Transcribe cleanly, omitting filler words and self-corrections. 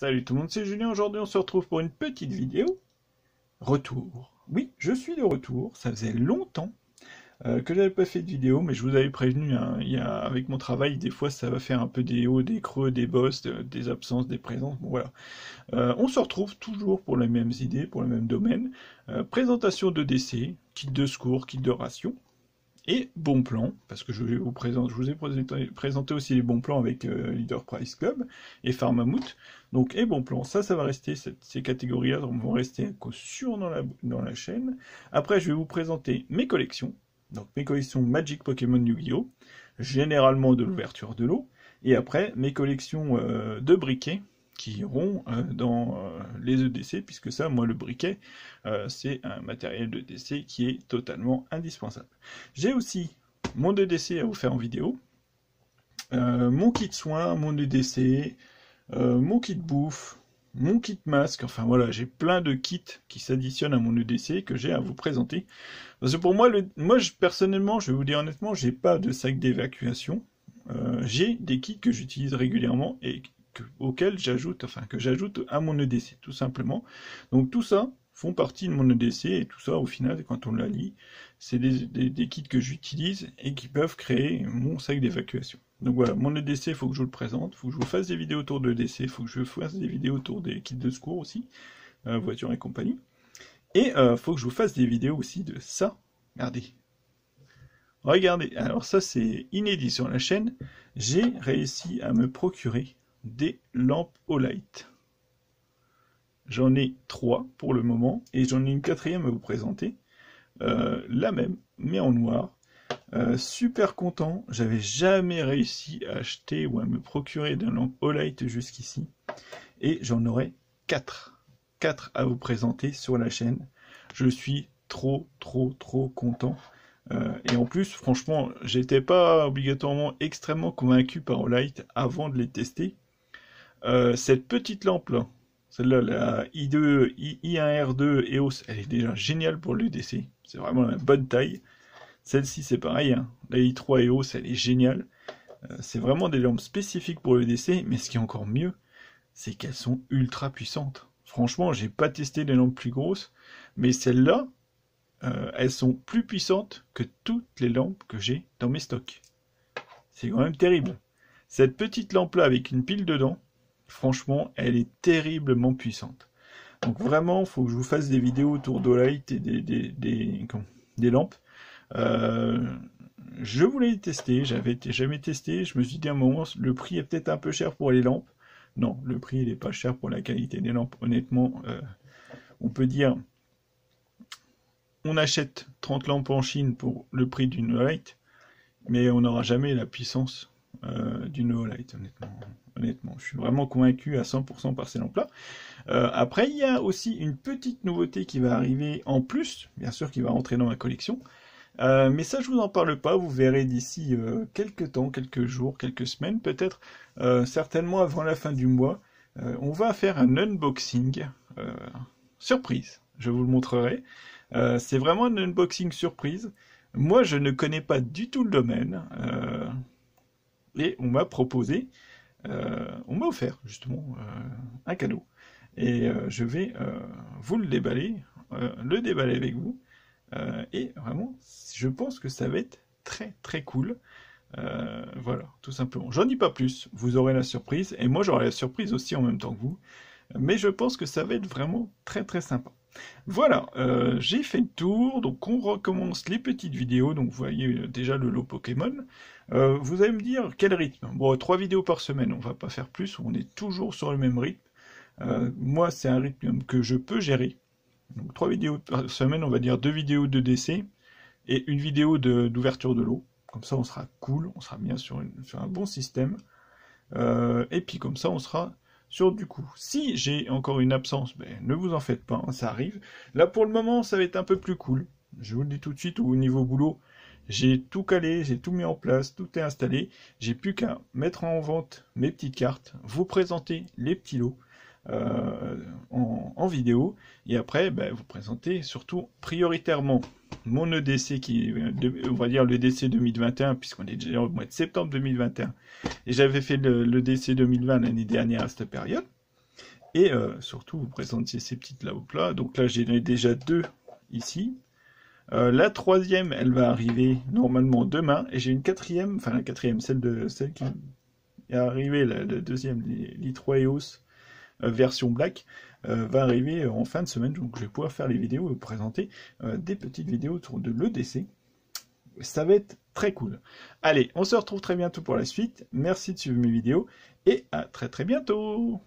Salut tout le monde, c'est Julien. Aujourd'hui, on se retrouve pour une petite vidéo. Retour. Oui, je suis de retour. Ça faisait longtemps que j'avais pas fait de vidéo, mais je vous avais prévenu, hein, avec mon travail, des fois, ça va faire un peu des hauts, des creux, des bosses, des absences, des présences. Bon, voilà. On se retrouve toujours pour les mêmes idées, pour le même domaine. Présentation de DC, kit de secours, kit de ration. Et bons plans, parce que je vous ai présenté aussi les bons plans avec Leader Price Club et Pharmamout. Donc, et bons plans, ça va rester, ces catégories-là vont rester sur dans la chaîne. Après, je vais vous présenter mes collections. Donc, mes collections Magic, Pokémon, Yu-Gi-Oh! Généralement de l'ouverture de l'eau. Et après, mes collections de briquets, qui iront dans les EDC, puisque ça, moi, le briquet, c'est un matériel de DC qui est totalement indispensable. J'ai aussi mon EDC à vous faire en vidéo, mon kit soin, mon EDC, mon kit bouffe, mon kit masque, enfin voilà, j'ai plein de kits qui s'additionnent à mon EDC que j'ai à vous présenter. Parce que pour moi, personnellement, je vais vous dire honnêtement, j'ai pas de sac d'évacuation. J'ai des kits que j'utilise régulièrement et auxquels j'ajoute à mon EDC, tout simplement. Donc tout ça font partie de mon EDC, et tout ça, au final, quand on la lit, c'est des kits que j'utilise et qui peuvent créer mon sac d'évacuation. Donc voilà, mon EDC, il faut que je vous le présente, il faut que je vous fasse des vidéos autour de l'EDC, il faut que je fasse des vidéos autour des kits de secours aussi, voitures et compagnie. Et il faut que je vous fasse des vidéos aussi de ça. Regardez, alors ça c'est inédit sur la chaîne, j'ai réussi à me procurer des lampes Olight. J'en ai 3 pour le moment, et j'en ai une 4e à vous présenter, la même, mais en noir. Super content, j'avais jamais réussi à acheter ou à me procurer de lampes Olight jusqu'ici, et j'en aurai 4 à vous présenter sur la chaîne. Je suis trop content. Et en plus, franchement, j'étais pas obligatoirement extrêmement convaincu par Olight avant de les tester. Cette petite lampe là, celle-là, la I1R2 EOS, elle est déjà géniale pour l'EDC. C'est vraiment la bonne taille. Celle-ci, c'est pareil, hein. La I3 EOS, elle est géniale. C'est vraiment des lampes spécifiques pour l'EDC, mais ce qui est encore mieux, c'est qu'elles sont ultra puissantes. Franchement, j'ai pas testé les lampes plus grosses, mais celles-là, elles sont plus puissantes que toutes les lampes que j'ai dans mes stocks. C'est quand même terrible. Cette petite lampe-là avec une pile dedans, franchement, elle est terriblement puissante. Donc vraiment, il faut que je vous fasse des vidéos autour d'Olight et des lampes. Je voulais les tester, j'avais jamais testé. Je me suis dit à un moment, le prix est peut-être un peu cher pour les lampes. Non, le prix il n'est pas cher pour la qualité des lampes. Honnêtement, on peut dire, on achète 30 lampes en Chine pour le prix d'une Olight, mais on n'aura jamais la puissance d'une Olight, honnêtement. Je suis vraiment convaincu à 100% par ces lampes-là. Après, il y a aussi une petite nouveauté qui va arriver en plus, bien sûr, qui va rentrer dans ma collection. Mais ça, je vous en parle pas. Vous verrez d'ici quelques temps, quelques jours, quelques semaines, peut-être, certainement avant la fin du mois. On va faire un unboxing surprise. Je vous le montrerai. C'est vraiment un unboxing surprise. Moi, je ne connais pas du tout le domaine. Et on m'a proposé, on m'a offert justement un cadeau. Et je vais vous le déballer avec vous. Et vraiment, je pense que ça va être très cool. Voilà, tout simplement. J'en dis pas plus, vous aurez la surprise. Et moi, j'aurai la surprise aussi en même temps que vous. Mais je pense que ça va être vraiment très sympa. Voilà, j'ai fait le tour, donc on recommence les petites vidéos. Donc vous voyez déjà le lot Pokémon. Vous allez me dire quel rythme. Bon, 3 vidéos par semaine, on va pas faire plus, on est toujours sur le même rythme. Moi, c'est un rythme que je peux gérer. Donc 3 vidéos par semaine, on va dire 2 vidéos de DC et une vidéo d'ouverture de l'eau. Comme ça, on sera cool, on sera bien sur un bon système. Et puis comme ça, on sera sur du coup. Si j'ai encore une absence, ben, ne vous en faites pas, hein, ça arrive. Là, pour le moment, ça va être un peu plus cool. Je vous le dis tout de suite, au niveau boulot, j'ai tout calé, j'ai tout mis en place, tout est installé. J'ai plus qu'à mettre en vente mes petites cartes, vous présenter les petits lots en vidéo, et après, ben, vous présenter surtout prioritairement mon EDC on va dire l'EDC 2021, puisqu'on est déjà au mois de septembre 2021, et j'avais fait l'EDC 2020 l'année dernière à cette période. et surtout vous présenter ces petites lampe là. Donc là j'ai déjà 2 ici. La troisième, elle va arriver normalement demain, et j'ai une quatrième, enfin la quatrième, celle qui est arrivée, la deuxième, l'i3 EOS version black, va arriver en fin de semaine, donc je vais pouvoir faire les vidéos et vous présenter des petites vidéos autour de l'EDC. Ça va être très cool. Allez, on se retrouve très bientôt pour la suite. Merci de suivre mes vidéos et à très bientôt.